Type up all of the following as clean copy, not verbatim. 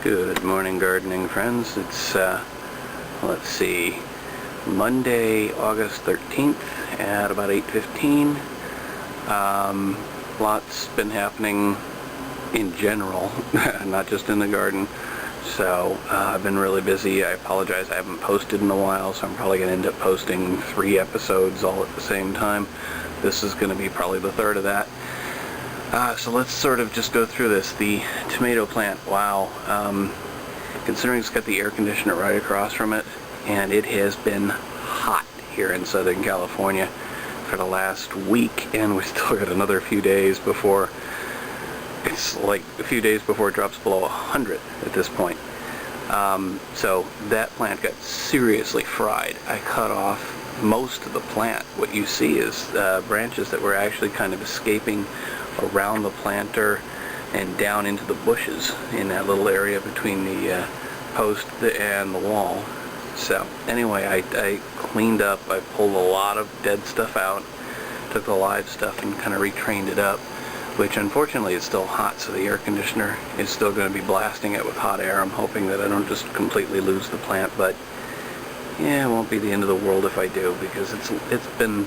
Good morning, gardening friends. It's, let's see, Monday, August 13th at about 8:15. Lots been happening in general, not just in the garden. So I've been really busy. I apologize, I haven't posted in a while, so I'm probably going to end up posting 3 episodes all at the same time. This is going to be probably the third of that. So let's sort of just go through this. The tomato plant, wow. Considering it's got the air conditioner right across from it, and it has been hot here in Southern California for the last week, and we still got another few days before, it's like a few days before it drops below 100 at this point. So that plant got seriously fried. I cut off most of the plant. What you see is branches that were actually kind of escaping around the planter and down into the bushes in that little area between the post and the wall. So anyway, I cleaned up, I pulled a lot of dead stuff out, took the live stuff and kind of retrained it up, which unfortunately is still hot, so the air conditioner is still going to be blasting it with hot air. I'm hoping that I don't just completely lose the plant, but yeah, it won't be the end of the world if I do, because it's been,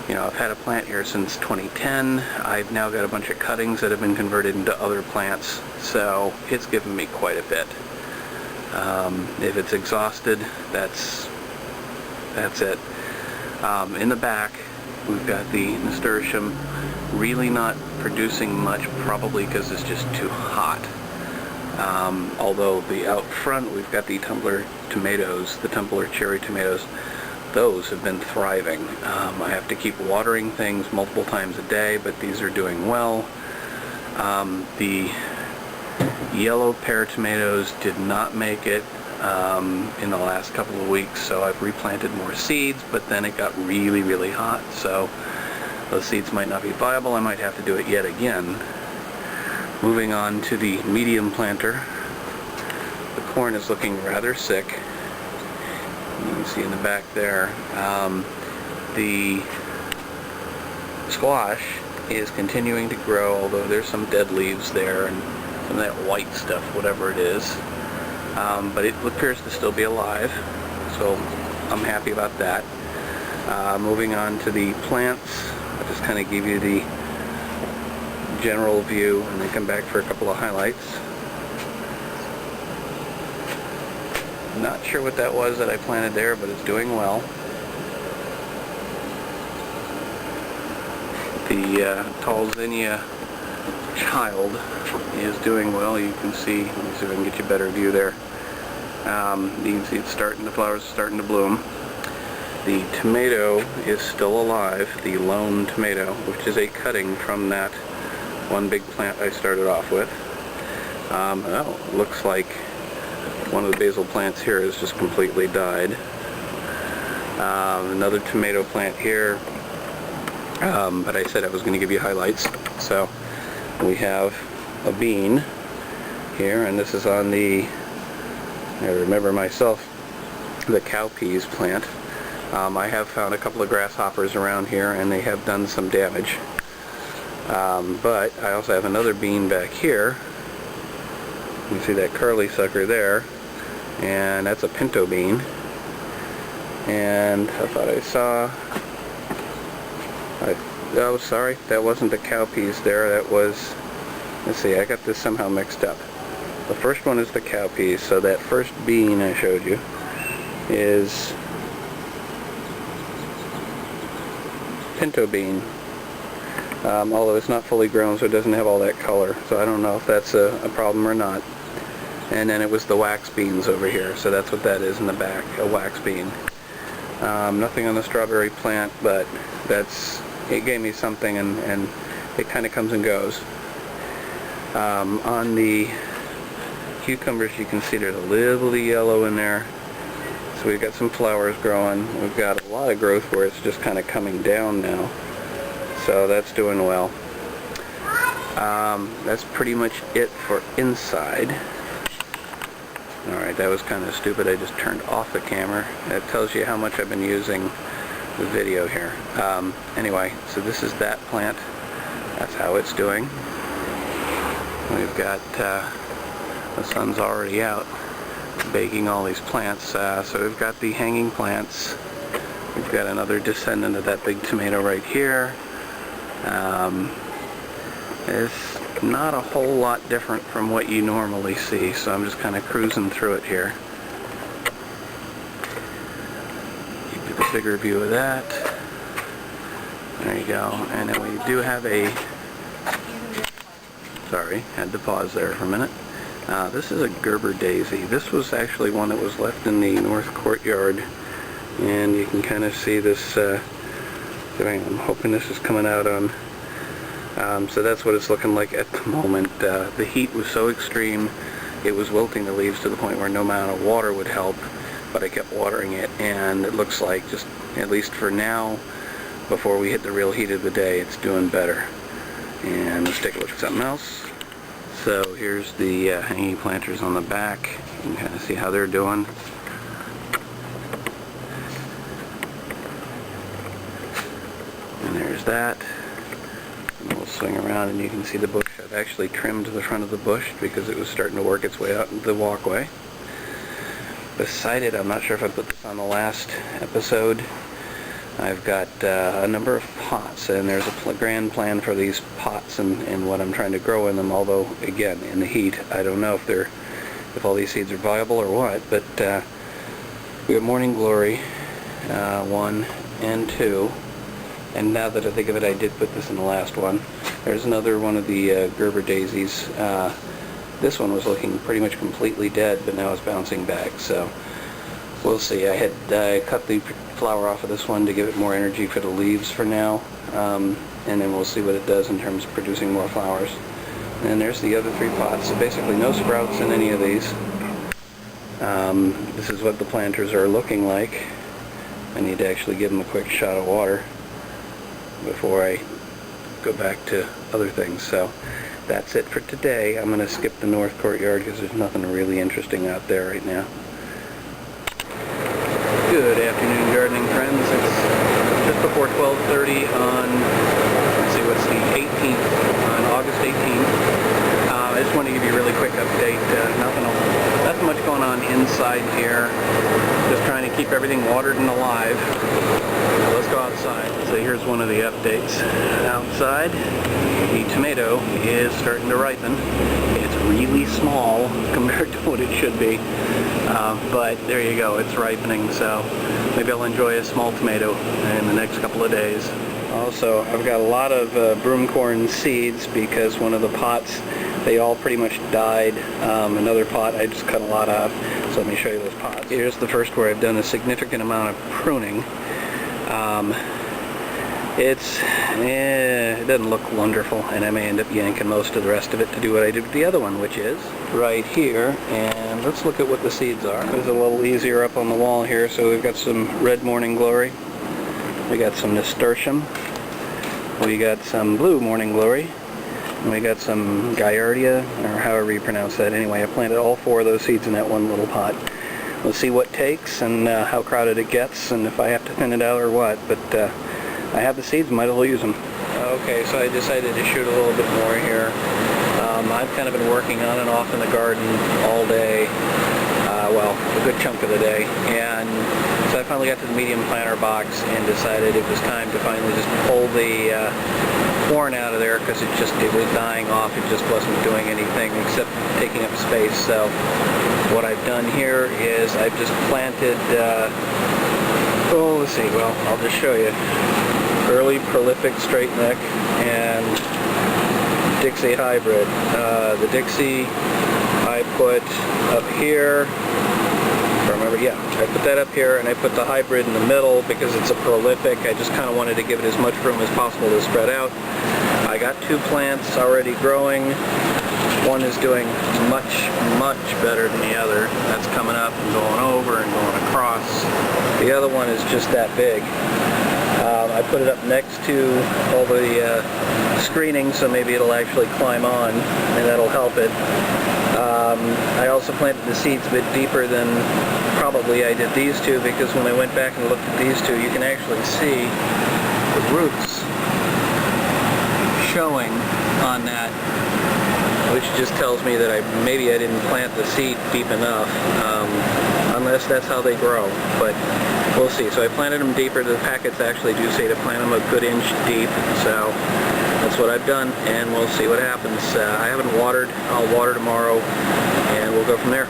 you know, I've had a plant here since 2010. I've now got a bunch of cuttings that have been converted into other plants, so it's given me quite a bit. If it's exhausted, that's it. In the back, we've got the nasturtium, really not producing much, probably because it's just too hot. Although the out front, we've got the tumbler tomatoes, the tumbler cherry tomatoes. Those have been thriving. I have to keep watering things multiple times a day, but these are doing well. The yellow pear tomatoes did not make it in the last couple of weeks, so I've replanted more seeds, but then it got really hot, so those seeds might not be viable. I might have to do it yet again. Moving on to the medium planter. The corn is looking rather sick. You can see in the back there. The squash is continuing to grow, although there's some dead leaves there and some of that white stuff, whatever it is. But it appears to still be alive, so I'm happy about that. Moving on to the plants, I'll just kind of give you the general view and then come back for a couple of highlights. Not sure what that was that I planted there, but it's doing well. The tall zinnia child is doing well. You can see, let me see if I can get you a better view there. You can see it's starting, the flowers are starting to bloom. The tomato is still alive, the lone tomato, which is a cutting from that one big plant I started off with. Well, looks like one of the basil plants here has just completely died. Another tomato plant here, but I said I was going to give you highlights. So we have a bean here, and this is on the, I remember myself, the cowpeas plant. I have found a couple of grasshoppers around here, and they have done some damage. But I also have another bean back here. You can see that curly sucker there, and that's a pinto bean. And I thought I saw, oh sorry, that wasn't the cowpeas there, that was, let's see, I got this somehow mixed up. The first one is the cowpeas, so that first bean I showed you is pinto bean. Although it's not fully grown, so it doesn't have all that color, so I don't know if that's a problem or not. And then it was the wax beans over here, so that's what that is in the back, a wax bean. Nothing on the strawberry plant, but it gave me something, and it kind of comes and goes. On the cucumbers, you can see there's a little yellow in there, so we've got some flowers growing. We've got a lot of growth where it's just kind of coming down now, so that's doing well. That's pretty much it for inside. Alright, that was kind of stupid. I just turned off the camera. It tells you how much I've been using the video here. Anyway, so this is that plant. That's how it's doing. We've got The sun's already out, baking all these plants. So we've got the hanging plants. We've got another descendant of that big tomato right here. It's not a whole lot different from what you normally see, so I'm just kind of cruising through it here. Give you the bigger view of that. There you go. And then we do have a... Sorry, had to pause there for a minute. This is a Gerber daisy. This was actually one that was left in the north courtyard. And you can kind of see this... I'm hoping this is coming out on... so that's what it's looking like at the moment. The heat was so extreme, it was wilting the leaves to the point where no amount of water would help, but I kept watering it, and it looks like, just at least for now, before we hit the real heat of the day, it's doing better. And let's take a look at something else. So here's the hanging planters on the back. You can kind of see how they're doing. And there's that. And we'll swing around and you can see the bush. I've actually trimmed the front of the bush because it was starting to work its way out into the walkway. Beside it, I'm not sure if I put this on the last episode, I've got a number of pots, and there's a grand plan for these pots and what I'm trying to grow in them, although again, in the heat, I don't know if all these seeds are viable or what, but we have Morning Glory 1 and 2. And now that I think of it, I did put this in the last one. There's another one of the Gerber daisies. This one was looking pretty much completely dead, but now it's bouncing back, so we'll see. I had cut the flower off of this one to give it more energy for the leaves for now, and then we'll see what it does in terms of producing more flowers. And there's the other 3 pots, so basically no sprouts in any of these. This is what the planters are looking like. I need to actually give them a quick shot of water before I go back to other things. So that's it for today. I'm going to skip the north courtyard because there's nothing really interesting out there right now. Good afternoon, gardening friends. It's just before 12:30 on, let's see, what's the 18th, on August 18th. I just want to give you a really quick update. Nothing much going on inside here. Just trying to keep everything watered and alive. Let's go outside. So here's one of the updates. Outside, the tomato is starting to ripen. It's really small compared to what it should be. But there you go, it's ripening, so maybe I'll enjoy a small tomato in the next couple of days. Also, I've got a lot of broomcorn seeds because one of the pots, they all pretty much died. Another pot, I just cut a lot off, so let me show you those pots. Here's the first where I've done a significant amount of pruning. It doesn't look wonderful, and I may end up yanking most of the rest of it to do what I did with the other one, which is right here. And let's look at what the seeds are. It's a little easier up on the wall here. So we've got some red Morning Glory, we got some nasturtium, we got some blue Morning Glory, and we got some Giardia, or however you pronounce that. Anyway, I planted all 4 of those seeds in that one little pot. We'll see what takes and how crowded it gets, and if I have to thin it out or what, but I have the seeds, might as well use them. Okay, so I decided to shoot a little bit more here. I've kind of been working on and off in the garden all day, well, a good chunk of the day, and so I finally got to the medium planter box and decided it was time to finally just pull the corn out of there because it was dying off. It just wasn't doing anything except taking up space. So what I've done here is I've just planted, let's see, well, I'll just show you. Early prolific straight neck and Dixie hybrid. The Dixie I put up here, I put that up here, and I put the hybrid in the middle because it's a prolific. I just kind of wanted to give it as much room as possible to spread out. I got 2 plants already growing. One is doing much, much better than the other. That's coming up and going over and going across. The other one is just that big. I put it up next to all the screening, so maybe it'll actually climb on, and that'll help it. I also planted the seeds a bit deeper than probably I did these 2, because when I went back and looked at these 2, you can actually see the roots showing on that. I'll which just tells me that maybe I didn't plant the seed deep enough, unless that's how they grow, but we'll see. So I planted them deeper. The packets actually do say to plant them a good inch deep, so that's what I've done, and we'll see what happens. I haven't watered. I'll water tomorrow, and we'll go from there.